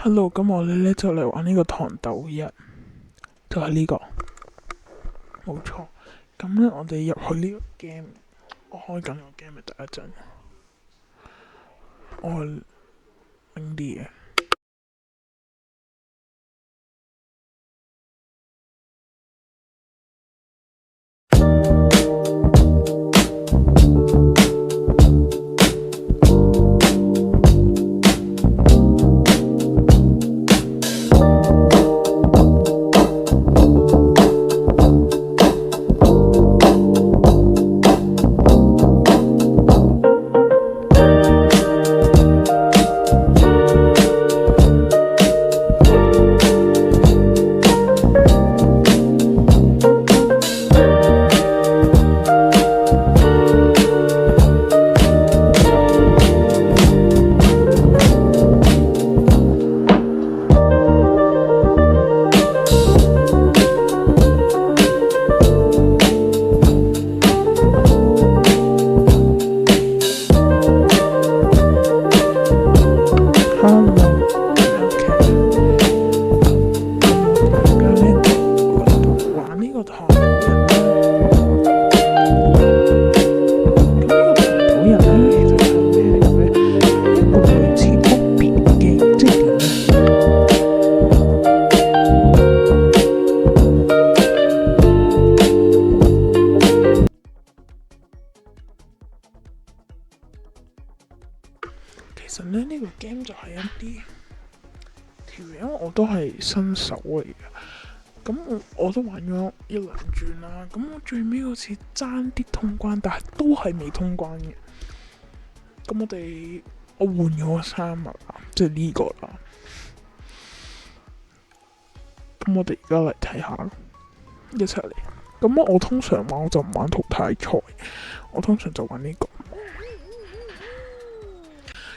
Hello，咁我哋咧就嚟玩呢個糖豆一，就係呢個，冇錯。咁咧我哋入去呢個 game，我開緊個 game 嘅第一陣，我係拎啲嘢。玩呢個糖豆人咧，其實係咩嚟嘅咧？一個類似屋邊嘅，即係點咧？其實咧呢個 game 就係一啲因為我都係新手嚟嘅。咁我都玩咗一兩轉啦，咁我最尾好似爭啲通關，但係都係未通關嘅。咁我換咗個衫啦，即係呢個啦。咁我哋而家嚟睇下，一齊嚟。咁我通常玩我就唔玩淘汰賽，我通常就玩呢個，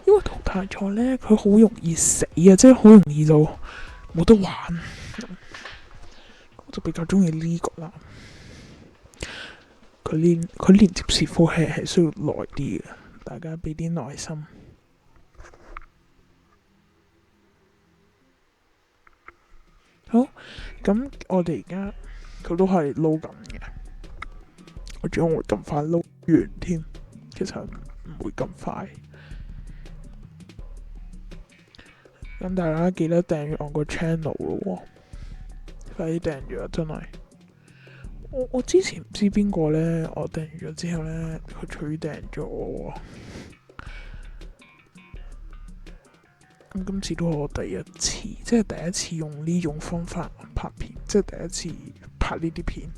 因為淘汰賽呢，佢好容易死啊，即係好容易就冇得玩。我就比較中意呢個啦，佢連接伺服器係需要耐啲嘅，大家俾啲耐心。好，咁我哋而家佢都係撈緊嘅，我仲會咁快撈完添，其實唔會咁快。咁大家記得訂閱我個 channel 咯喎，快啲訂閱啊！真係。我之前唔知邊個呢，我訂閱咗之後呢，佢取訂咗我。咁今次都係我第一次，即係第一次用呢種方法拍片，即係第一次拍呢啲片。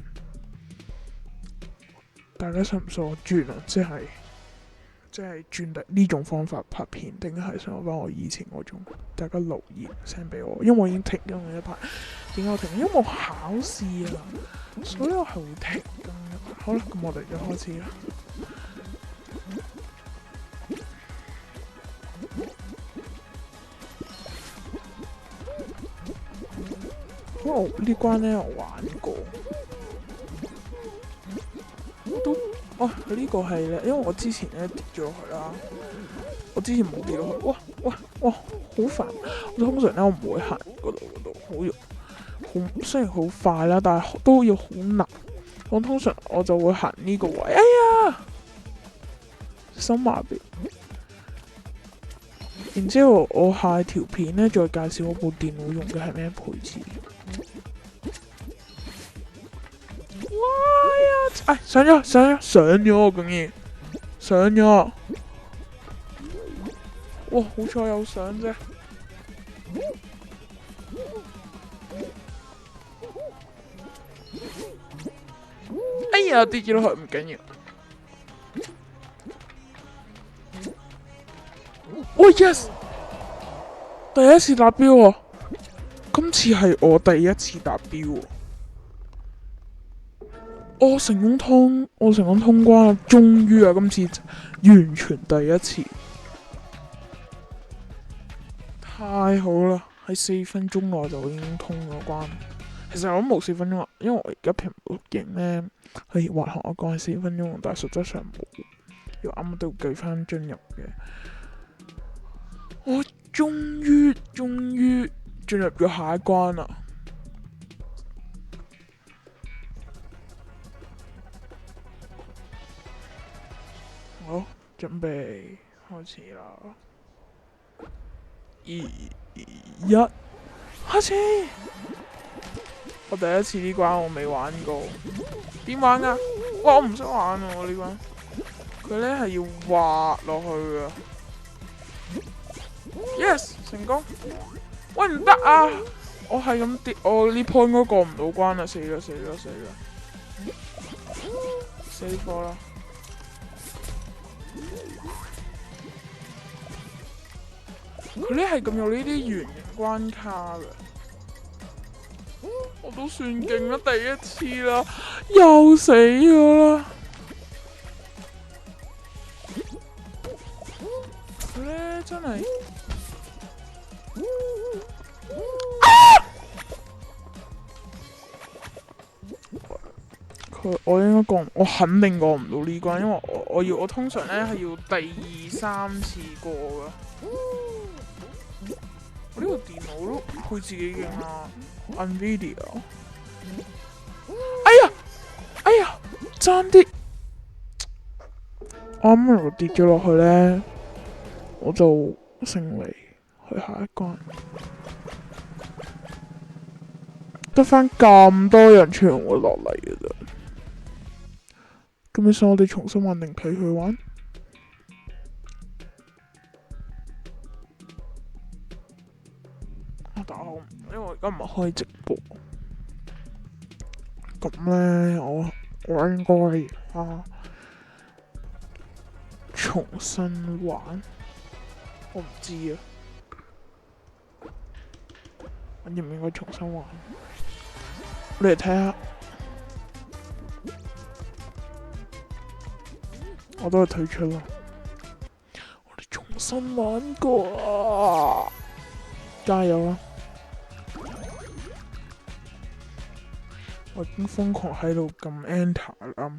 大家想唔想我轉啊？即係轉呢種方法拍片，定係想翻我以前嗰種？大家留言 send 俾我，因為我已經停咗一排。點解我停？因為我考試啊，所以我係會停更嘅。好啦，咁我哋就開始啦。呢關呢，我玩過，都呢個係咧，因為我之前咧跌咗落去啦，我之前冇跌落去，哇，好煩！我通常咧我唔會行嗰度，雖然好快啦，但係都要好難。通常我就會行呢個位，哎呀，心麻痹。然之後我下條片咧再介紹我部電腦用嘅係咩配置。哇呀！上咗，竟然上咗。哇，好彩有上啫。哎呀，跌咗落去唔緊要。哇 yes！ 第一次達標喎，今次係我第一次達標喎。我成功通關啦！終於啊，今次完全第一次，太好啦！喺4分鐘內就已經通咗關。其實我都冇4分鐘啊，因為我而家屏幕錄影呢，係話同我講係4分鐘，但係實質上冇，要啱啱都要計翻進入嘅。我終於終於進入咗下一關啦！好，準備開始啦！2、1，開始！我第一次呢關我未玩過，點玩啊？哇！我唔識玩啊！我呢關，佢呢係要滑落去噶。Yes， 成功！喂，唔得啊！我係咁跌，我呢鋪應該過唔到關啦！死啦！死火啦！佢呢係咁有呢啲圓形關卡嘅，我都算勁啦，第一次啦，又死咗啦！佢呢真係。我應該過，我肯定過唔到呢關，因為我通常呢係要第2、3次過噶。我呢部電腦都配自己勁啊 ，NVIDIA。哎呀，爭啲，我啱啱跌咗落去呢，我就勝利去下一關。得返咁多人全會落嚟嘅啫。咁你想我哋重新玩定佢去玩？我打好，因為我而家唔係開直播。咁呢，我應該重新玩。我唔知啊，我應唔應該重新玩？你嚟睇下。我都係退出啦，我哋重新玩過啊！加油啦！我已經瘋狂喺度撳 Enter 啦。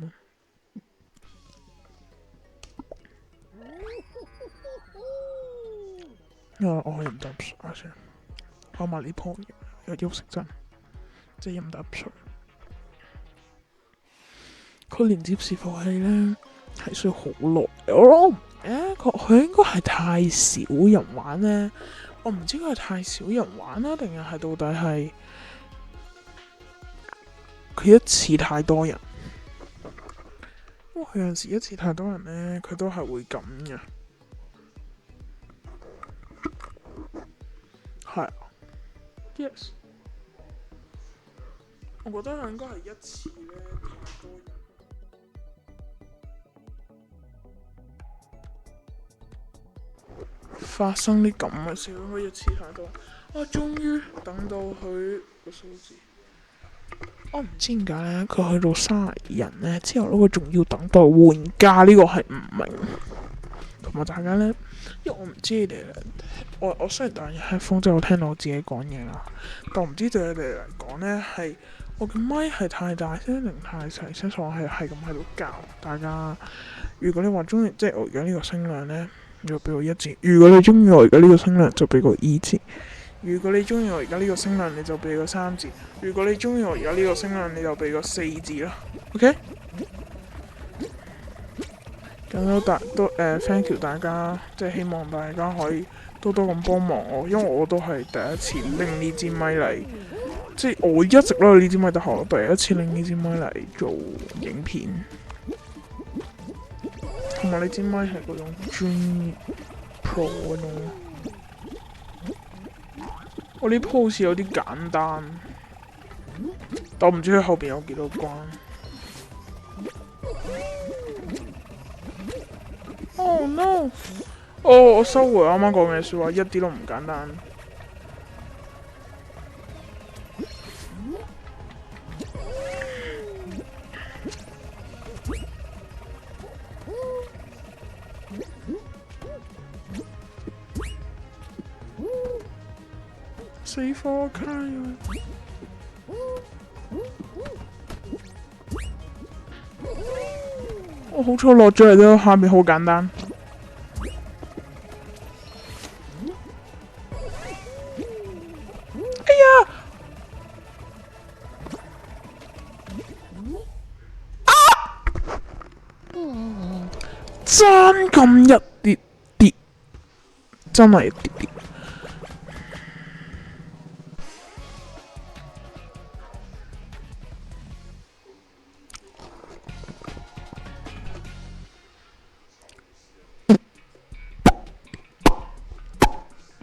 我可以飲啖水先，開埋呢鋪有休息陣，即係飲啖水。佢連接伺服器呢係需要好耐，我佢應該係太少人玩呢。我唔知佢係太少人玩啦，定係到底係佢一次太多人？因為佢有陣時一次太多人呢，佢都係會咁嘅。係啊 ，yes， 我覺得佢應該係一次呢太多人。發生啲咁嘅事，可以一次太多。終於等到佢個數字，我唔知點解呢，佢去到30人呢之後呢，佢仲要等待換家，呢個係唔明。同埋大家呢，因為我唔知你哋，我雖然戴住 headphone 即係我聽到我自己講嘢啦，但我唔知對你哋嚟講呢，係我嘅咪係太大聲定太細聲，所以我係咁喺度教大家。如果你話中意，即係我而家呢個聲量呢，就俾我1字；如果你中意我而家呢個聲量，就俾個2字；如果你中意我而家呢個聲量，你就俾個3字；如果你中意我而家呢個聲量，你就俾個4字啦。OK？ 咁都thank you 大家，即係希望大家可以多多咁幫忙我，因為我都係第一次拎呢支咪嚟，即係我一直攞呢支咪，但係我第一次拎呢支咪嚟做影片。同埋呢支咪係嗰種專業 Pro 嗰種，我呢鋪好似有啲簡單，但我唔知佢後邊有幾多關。Oh no！ 我收回啱啱講嘅説話，一啲都唔簡單。死火卡啊！我好彩落咗嚟都下面好簡單。真咁一啲啲，真係一啲啲。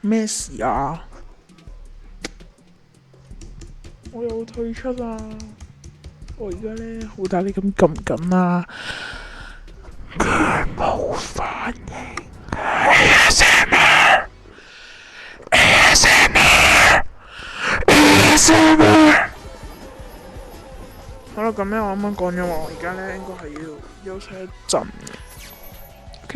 咩事啊？我有退出啊！我而家咧好大力咁撳緊啊！佢冇反應。ASMR。好啦，咁咧我啱啱講咗話，我而家咧應該係要休息一陣。OK。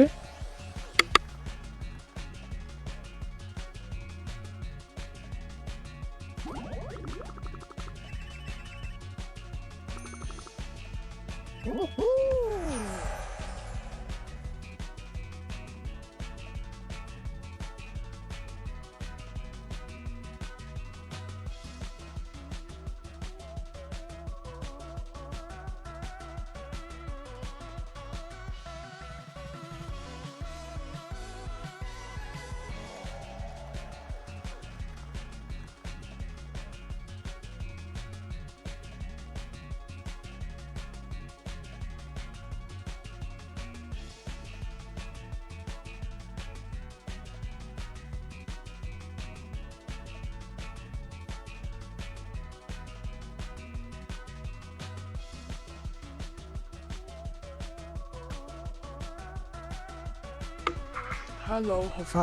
Hello， 好快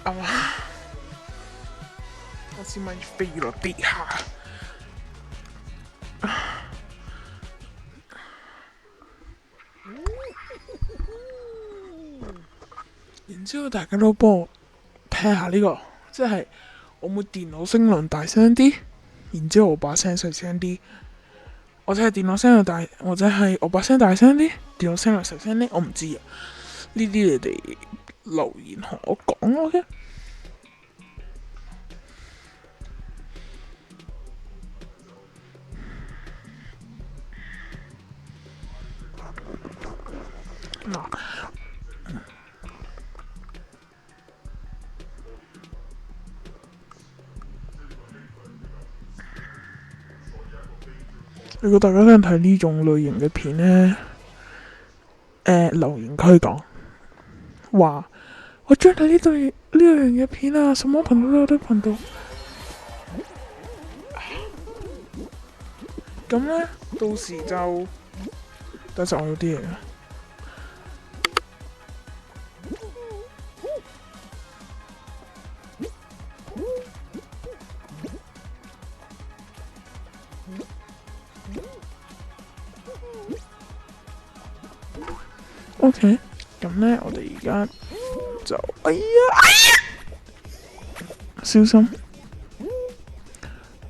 啊！我支咪飛落地下。然之後大家都幫我睇下呢個，即係我冇電腦聲量大聲啲，然之後我把聲細聲啲，或者係電腦聲量大，或者係我把聲大聲啲，電腦聲量細聲啲，我唔知啊。呢啲你哋留言同我講OK。嗱，如果大家想睇呢種類型嘅片呢，留言區講話我中意睇呢類型嘅片啊，什麼頻道都有得頻道。咁呢，到時就等陣我有啲嘢。OK， 咁呢，我哋而家就哎呀，小心！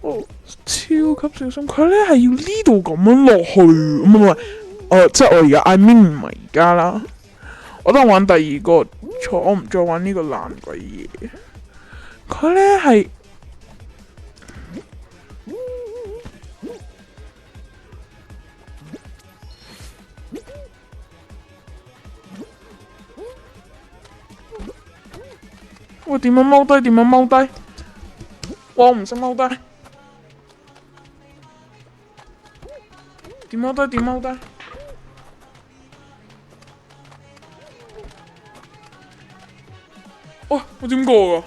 哦，超級小心！佢呢係要呢度咁樣落去，唔係，即係我而家 I mean 唔係而家啦，我都玩第二個錯，我唔再玩呢個爛鬼嘢。佢呢係。喂，點樣踎低？點樣踎低？哇！我唔識踎低。點踎低？點踎低？喂，我點過㗎？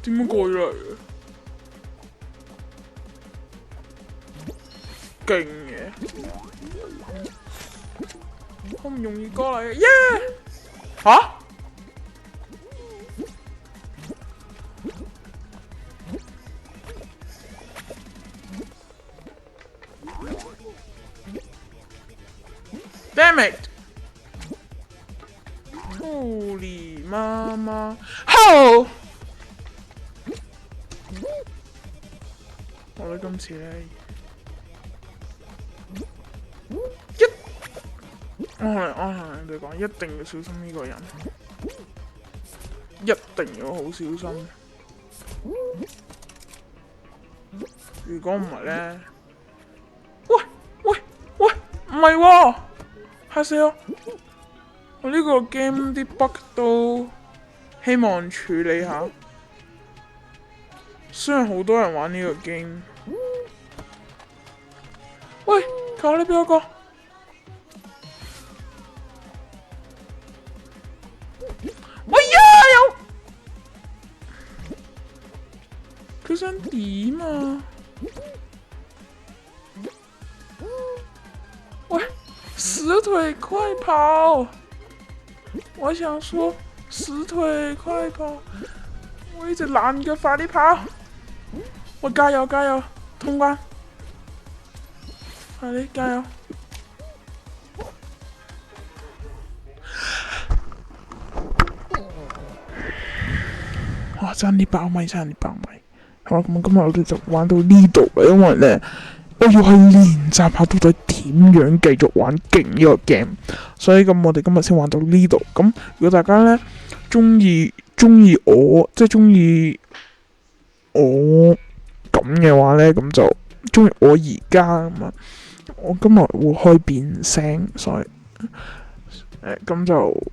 點樣過咗嚟嘅？勁嘅！好唔容易過嚟嘅，耶！吓？Damn it！ Holy 媽媽 ，How？ 我哋今次咧，我同你哋講，一定要小心呢個人，一定要好小心。如果唔係咧，喂喂喂唔係喎，嚇死我！我呢個 game 啲 bug 都希望處理下。雖然好多人玩呢個 game。喂，求你俾我個。喂呀！佢想點啊？喂，死腿快跑！我想說，死腿快跑！我一直懶嘅，快啲跑！我加油加油，通關！快啲加油！哇！爭啲爆米，爭啲爆米！好啦，咁今日我哋就玩到呢度啦，因為咧我要去練習下到底點樣繼續玩勁呢個 game，所以咁我哋今日先玩到呢度。咁如果大家咧中意我，即係中意我咁嘅話咧，咁就中意我而家咁啊！我今日會開變聲，所以咁就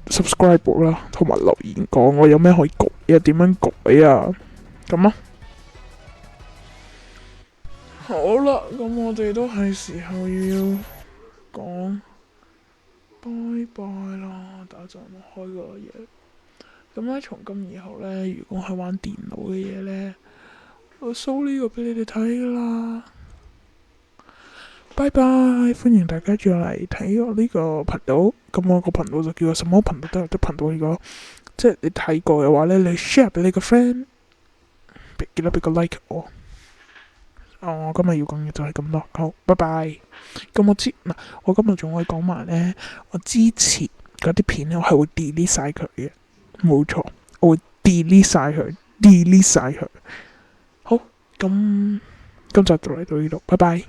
subscribe 啦，同埋留言講我有咩可以改啊，點樣改啊，咁啊！好啦，咁我哋都係時候要講拜拜啦，打陣我開個嘢。咁咧，從今以後咧，如果係玩電腦嘅嘢咧，我 show 呢個俾你哋睇噶啦。拜拜，歡迎大家再嚟睇我呢個頻道。咁我個頻道就叫做什麼頻道都有得頻道。如果即係你睇過嘅話咧，你 share 俾你個 friend， 記得俾個 like 我。我今日要講嘅就係咁多，好，拜拜。咁我今日仲可以講埋咧，我之前嗰啲片咧，我係會 delete 晒佢嘅，冇錯，我會 delete 晒佢。好，咁今集就嚟到呢度，拜拜。